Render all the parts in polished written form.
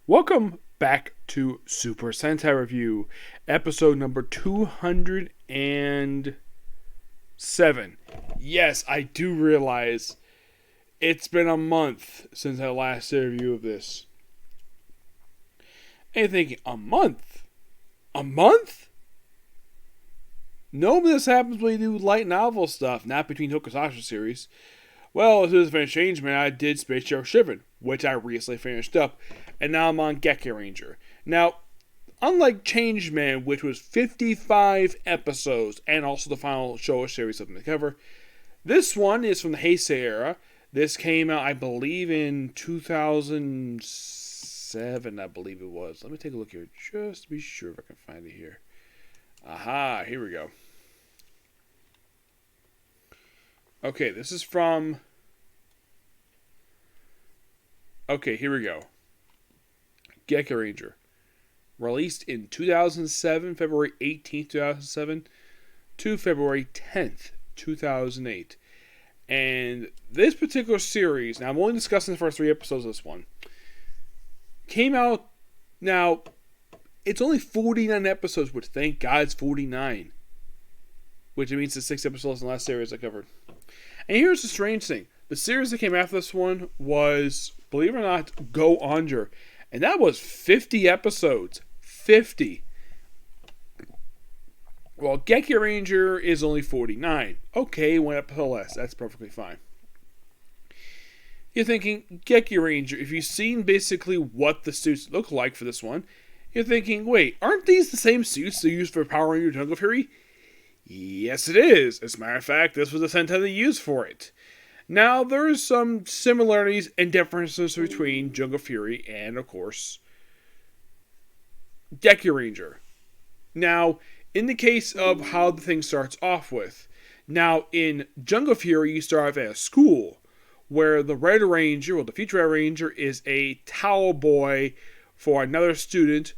Welcome back to Super Sentai Review, episode number 207. Yes, I do realize it's been a month since I last did a review of this. And you're thinking, a month? A month? Normally this happens when you do light novel stuff, not between Tokusatsu series. Well, as soon as I finished Changeman, I did Space Shuttle Shipping, which I recently finished up, and now I'm on Gekiranger. Now, unlike Changeman, which was 55 episodes, and also the final show series of the cover, this one is from the Heisei era. This came out, I believe, in 2007, I believe it was. Let me take a look here, just to be sure if I can find it here. Aha, here we go. Okay, this is from... Okay, here we go. Gekiranger. Released in 2007, February 18th, 2007, to February 10th, 2008. And this particular series, now I'm only discussing the first 3 episodes of this one, came out, now, it's only 49 episodes, which thank God it's 49. Which means the 6 episodes in the last series I covered. And here's the strange thing. The series that came after this one was, believe it or not, Go Under. And that was 50 episodes. 50. Well, Gekiranger is only 49. Okay, went up to less. That's perfectly fine. You're thinking, Gekiranger, if you've seen basically what the suits look like for this one, you're thinking, wait, aren't these the same suits they used for Power Ranger Jungle Fury? Yes, it is. As a matter of fact, this was the Sentai they used for it. Now, there's some similarities and differences between Jungle Fury and, of course, Gekiranger. Now, in the case of how the thing starts off with, now, in Jungle Fury, you start off at a school, where the Red Ranger, or the future Red Ranger, is a towel boy for another student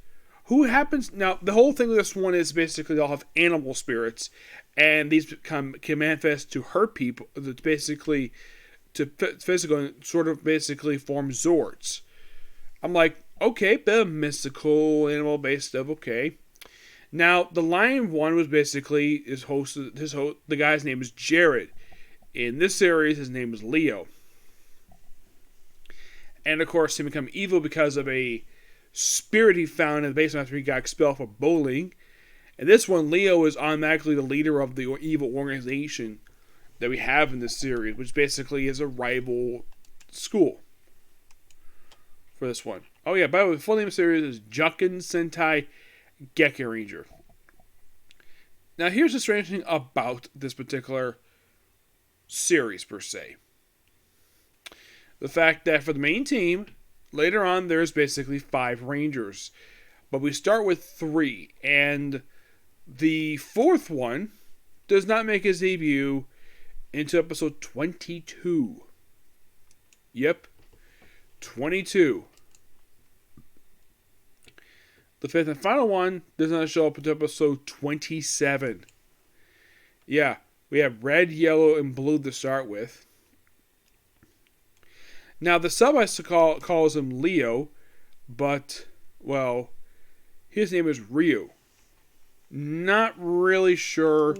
who happens... Now, the whole thing with this one is basically they'll have animal spirits, and these can manifest to hurt people, to basically, to physical, sort of basically form Zords. I'm like, okay, bit of mystical, animal-based stuff, okay. Now, the Lion one was basically, the guy's name is Jared. In this series, his name is Leo. And, of course, he become evil because of a spirit he found in the basement after he got expelled for bullying. And this one, Leo is automatically the leader of the evil organization that we have in this series, which basically is a rival school for this one. Oh yeah, by the way, the full name of the series is Juken Sentai Gekiranger. Now here's the strange thing about this particular series per se. The fact that for the main team, later on there's basically 5 Rangers. But we start with 3, and the 4th one does not make his debut into episode 22. Yep, 22. The 5th and final one does not show up until episode 27. Yeah, we have red, yellow, and blue to start with. Now, the sub calls him Leo, but, well, his name is Ryu. Not really sure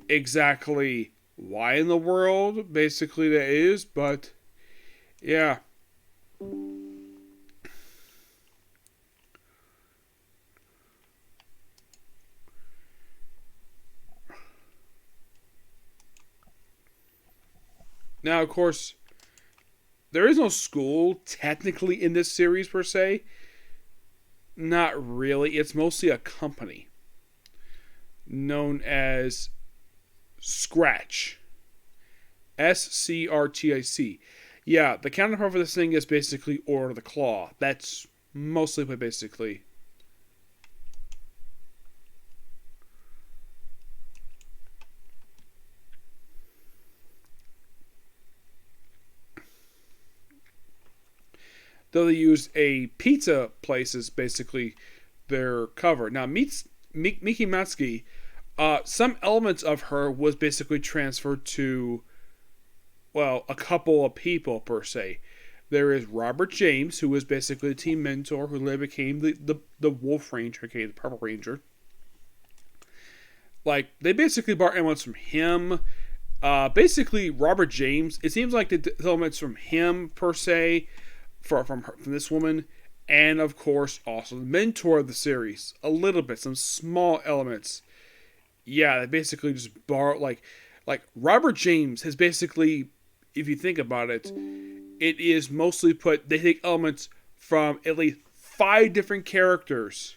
exactly why in the world, basically, that is, but, yeah. Now, of course, there is no school technically in this series per se. Not really. It's mostly a company known as Scratch. SCRTIC. Yeah, the counterpart for this thing is basically Order of the Claw. That's mostly what basically... Though they used a pizza place as basically their cover. Now, Miki Matsuki, some elements of her was basically transferred to, well, a couple of people per se. There is Robert James, who was basically the team mentor, who later became the Wolf Ranger, okay, the Purple Ranger. Like, they basically brought elements from him. Basically, Robert James, it seems like the elements from him, per se, from this woman, and, of course, also the mentor of the series. A little bit, some small elements. Yeah, they basically just borrow, like Robert James has basically, if you think about it, it is mostly they take elements from at least 5 different characters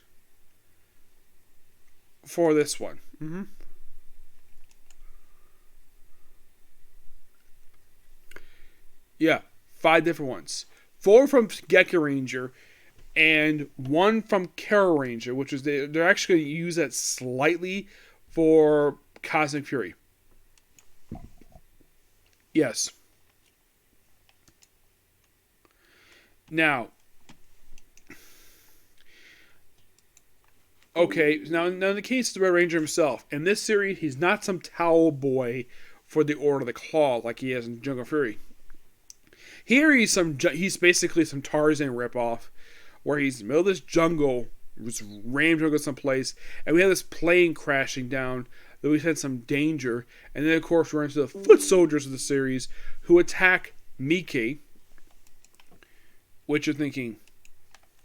for this one. Mm-hmm. Yeah, 5 different ones. 4 from Gekiranger, and 1 from Gekiranger, which is they're actually going to use that slightly for Cosmic Fury. Yes. Now, okay, now in the case of the Red Ranger himself, in this series, he's not some towel boy for the Order of the Claw like he is in Jungle Fury. Here he's basically some Tarzan ripoff, where he's in the middle of this jungle, this random jungle someplace, and we have this plane crashing down, that we've had some danger, and then of course we're into the foot soldiers of the series, who attack Miki, which you're thinking,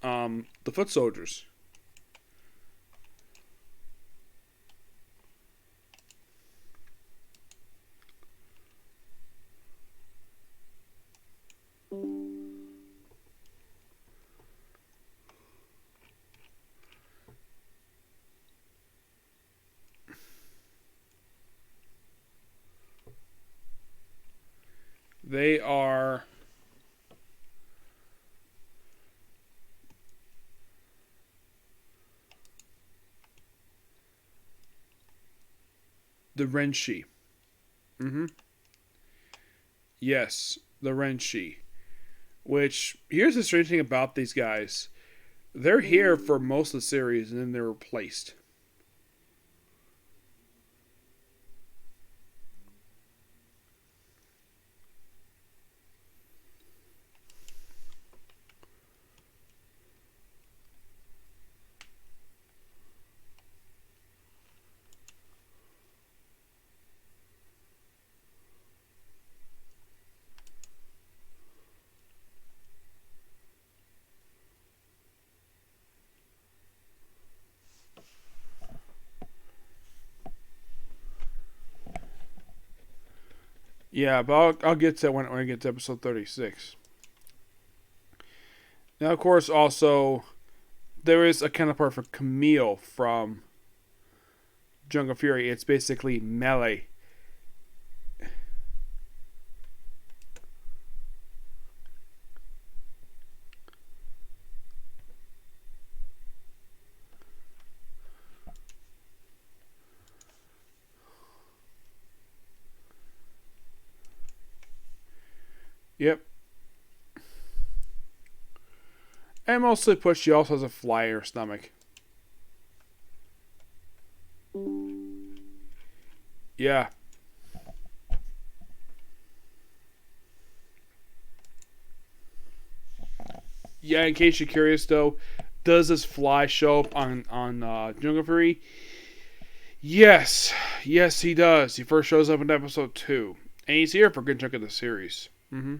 the foot soldiers. They are the Renshi. Mm-hmm. Yes, the Renshi. Which, here's the strange thing about these guys. They're here for most of the series, and then they're replaced. Yeah, but I'll get to that when I get to episode 36. Now, of course, also, there is a counterpart for Camille from Jungle Fury. It's basically melee. Yep. And mostly push, she also has a fly in her stomach. Yeah. Yeah, in case you're curious though, does this fly show up on Jungle Fury? Yes. Yes, he does. He first shows up in episode 2. And he's here for a good chunk of the series. Mm-hmm.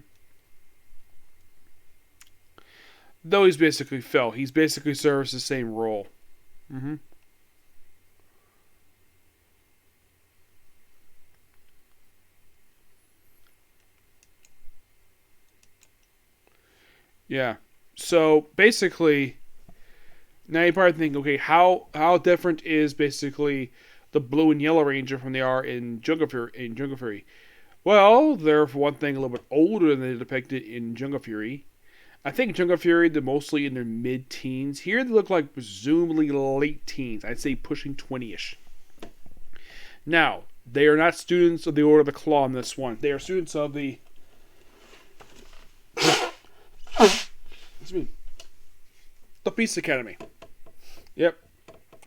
Though he's basically Phil. He's basically serves the same role. Mm-hmm. Yeah. So basically, now you probably think, okay, how different is basically the Blue and Yellow Ranger from they are in Jungle Fury? Well, they're for one thing a little bit older than they depicted in Jungle Fury. I think Jungle Fury, they're mostly in their mid-teens. Here they look like presumably late teens. I'd say pushing 20-ish. Now, they are not students of the Order of the Claw in this one. They are students of the Peace Academy. Yep.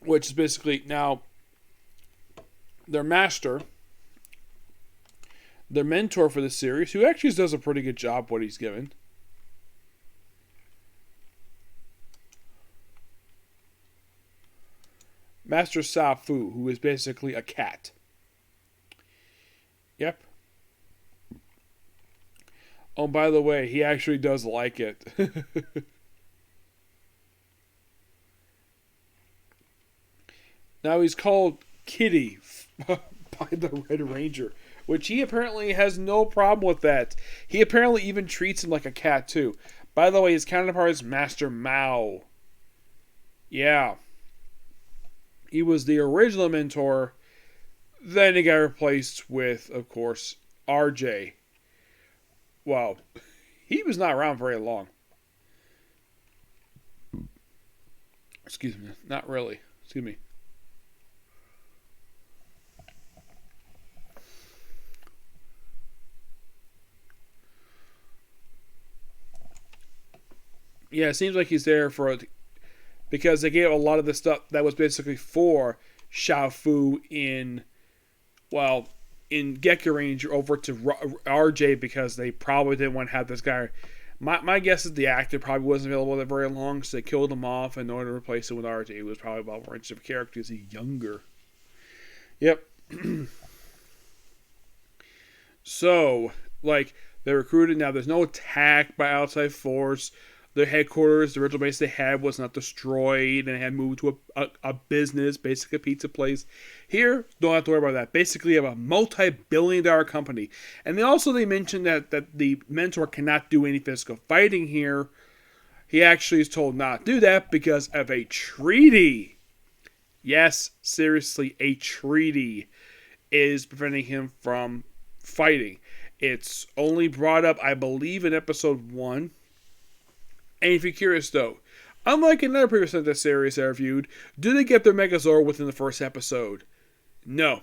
Which is basically, now, their master, their mentor for this series, who actually does a pretty good job what he's given. Master Safu, who is basically a cat. Yep. Oh, by the way, he actually does like it. Now he's called Kitty by the Red Ranger, which he apparently has no problem with that. He apparently even treats him like a cat, too. By the way, his counterpart is Master Mao. Yeah. He was the original mentor. Then he got replaced with, of course, RJ. Well, he was not around very long. Excuse me. Not really. Excuse me. Yeah, it seems like he's there because they gave a lot of the stuff that was basically for Xiaofu in Gekiranger over to RJ because they probably didn't want to have this guy. My guess is the actor probably wasn't available that very long, so they killed him off in order to replace him with RJ, who was probably about more interesting characters. He's younger. Yep. So, they recruited. Now, there's no attack by outside force. Their headquarters, the original base they had, was not destroyed and had moved to a business, basically a pizza place. Here, don't have to worry about that. Basically, you have a multi-billion-dollar company. And they mentioned that the mentor cannot do any physical fighting here. He actually is told not to do that because of a treaty. Yes, seriously, a treaty is preventing him from fighting. It's only brought up, I believe, in episode 1. And if you're curious, though, unlike another previous Sentai series I reviewed, do they get their Megazord within the first episode? No,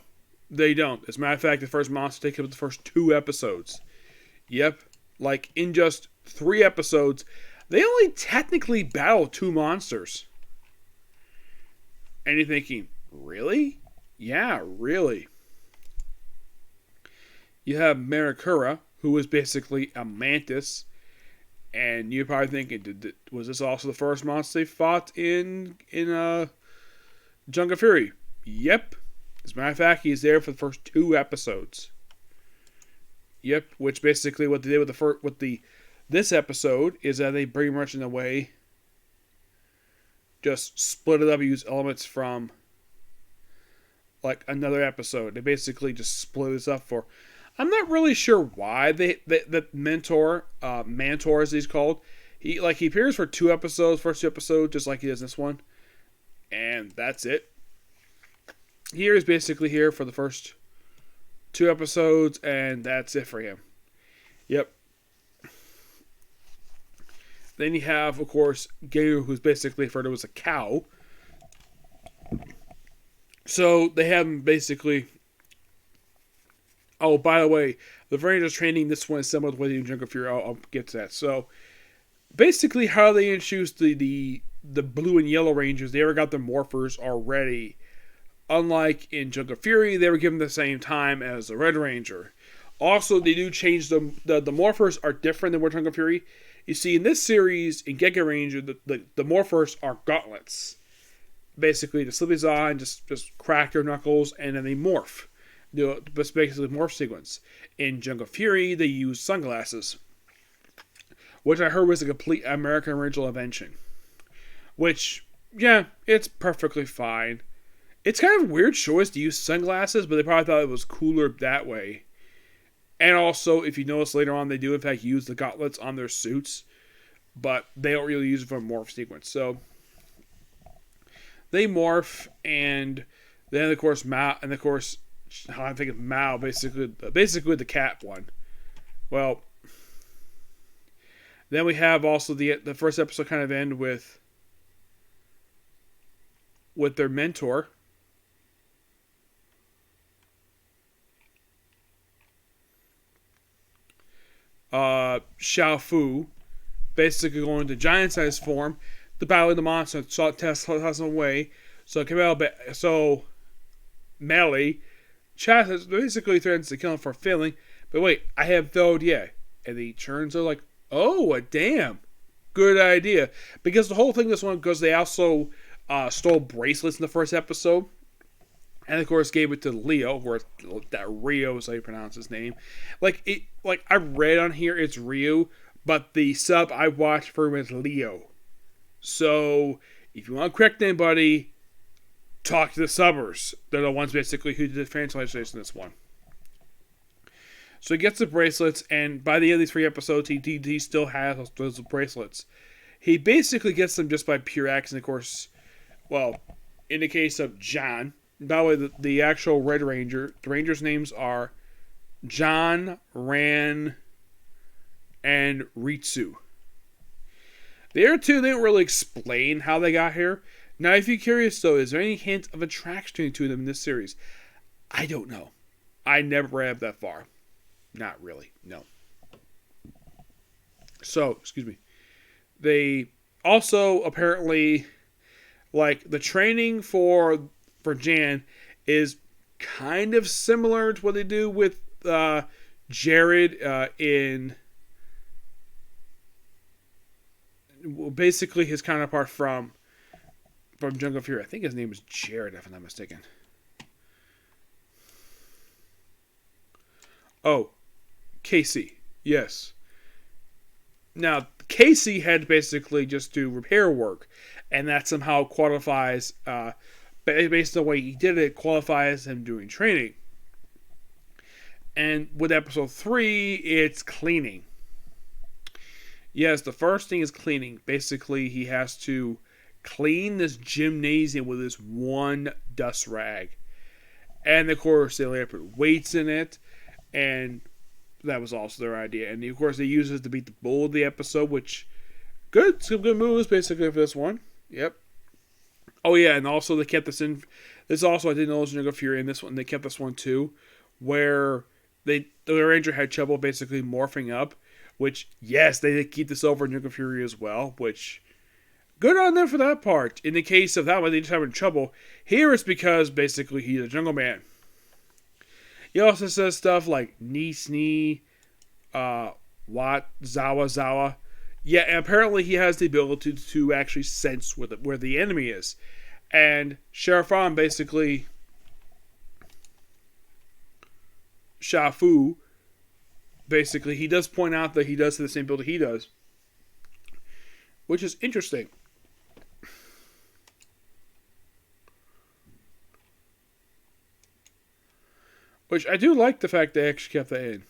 they don't. As a matter of fact, the first monster takes up the first 2 episodes. Yep, in just 3 episodes, they only technically battle 2 monsters. And you're thinking, really? Yeah, really. You have Marikura, who is basically a mantis. And you're probably thinking, was this also the first monster they fought in Junk Fury? Yep. As a matter of fact, he's there for the first 2 episodes. Yep. Which basically what they did with this episode is that they pretty much in a way just split it up and use elements from another episode. They basically just split this up for. I'm not really sure why the mentor, Mantor as he's called, he appears for 2 episodes, first 2 episodes, just like he does in this one, and that's it. Here is basically here for the first 2 episodes, and that's it for him. Yep. Then you have, of course, Geiru, who's basically referred to as a cow. So they have him basically. Oh, by the way, the Rangers training, this one is similar to what they do in Jungle Fury. I'll get to that. So, basically, how they introduced the blue and yellow Rangers, they ever got their morphers already. Unlike in Jungle Fury, they were given the same time as the Red Ranger. Also, they do change them. The morphers are different than what Jungle Fury. You see, in this series, in Gekiranger, the morphers are gauntlets. Basically, the slip on, just crack your knuckles, and then they morph. It's basically a morph sequence. In Jungle Fury, they use sunglasses, which I heard was a complete American original invention. Which, yeah, it's perfectly fine. It's kind of a weird choice to use sunglasses, but they probably thought it was cooler that way. And also, if you notice later on, they do in fact use the gauntlets on their suits, but they don't really use it for a morph sequence. So they morph, and then of course how I think of Mao, basically the cat one. Well, then we have also the first episode kind of end with their mentor. Xiaofu, basically going into giant-sized form to battle the monster, so test him away. So Melly Chaz basically threatens to kill him for failing, but wait, I have failed yet. And the turns are like, oh, damn, good idea. Because the whole thing this one, because they also stole bracelets in the first episode. And of course gave it to Leo, where that Rio is how you pronounce his name. Like I read on here it's Ryu, but the sub I watched for him is Leo. So if you want to correct anybody, talk to the subbers. They're the ones basically who did the fan translation this one. So he gets the bracelets, and by the end of these 3 episodes, he still has those bracelets. He basically gets them just by pure accident, of course. Well, in the case of John. By the way, the actual Red Ranger, the Rangers' names are John, Ran, and Ritsu. The other 2 didn't really explain how they got here. Now, if you're curious, though, is there any hint of attraction to them in this series? I don't know. I never read that far. Not really, no. So, excuse me. They also apparently, like, the training for Jan is kind of similar to what they do with Jared in basically his counterpart from Jungle Fury. I think his name is Jared, if I'm not mistaken. Oh, Casey. Yes. Now, Casey had to basically just do repair work, and that somehow qualifies, based on the way he did it, qualifies him doing training. And with episode 3, it's cleaning. Yes, the first thing is cleaning. Basically, he has to clean this gymnasium with this one dust rag. And of course, they later put weights in it, and that was also their idea. And of course, they use it to beat the bull of the episode, which, some good moves basically for this one. Yep. Oh yeah, and also they kept this in. This also I didn't know was Jungle Fury in this one. They kept this one too, where the Ranger had trouble basically morphing up. Which yes, they did keep this over in Jungle Fury as well. Which good on them for that part. In the case of that one, they just having trouble. Here it's because basically he's a jungle man. He also says stuff like ni, wat, zawa. Yeah, and apparently he has the ability to actually sense where the enemy is. And Sharafan basically, Shafu, basically, he does point out that he does the same ability he does. Which is interesting. Which I do like the fact they actually kept that in.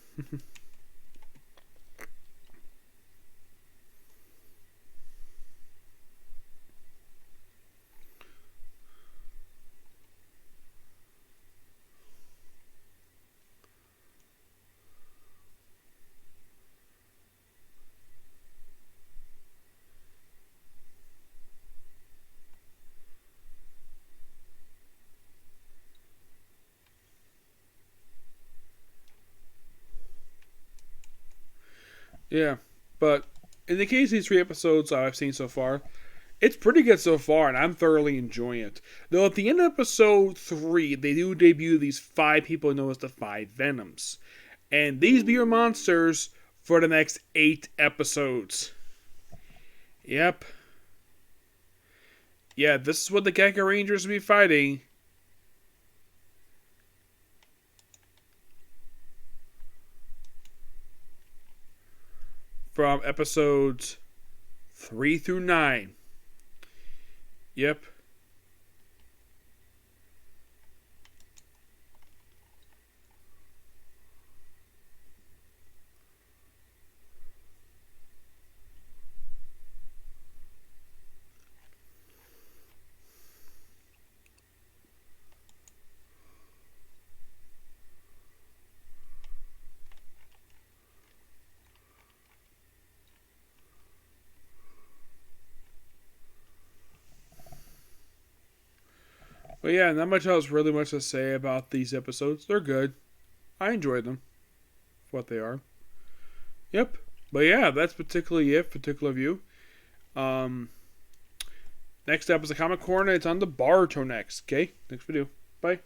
Yeah, but in the case of these 3 episodes I've seen so far, it's pretty good so far, and I'm thoroughly enjoying it. Though at the end of episode 3, they do debut these 5 people known as the 5 Venoms. And these be your monsters for the next 8 episodes. Yep. Yeah, this is what the Gekirangers will be fighting. From episodes 3 through 9. Yep. But yeah, not much else really much to say about these episodes. They're good. I enjoyed them for what they are. Yep. But yeah, that's particularly it for particular view. Next up is the Comic Corner. It's on the Baruto next. Okay? Next video. Bye.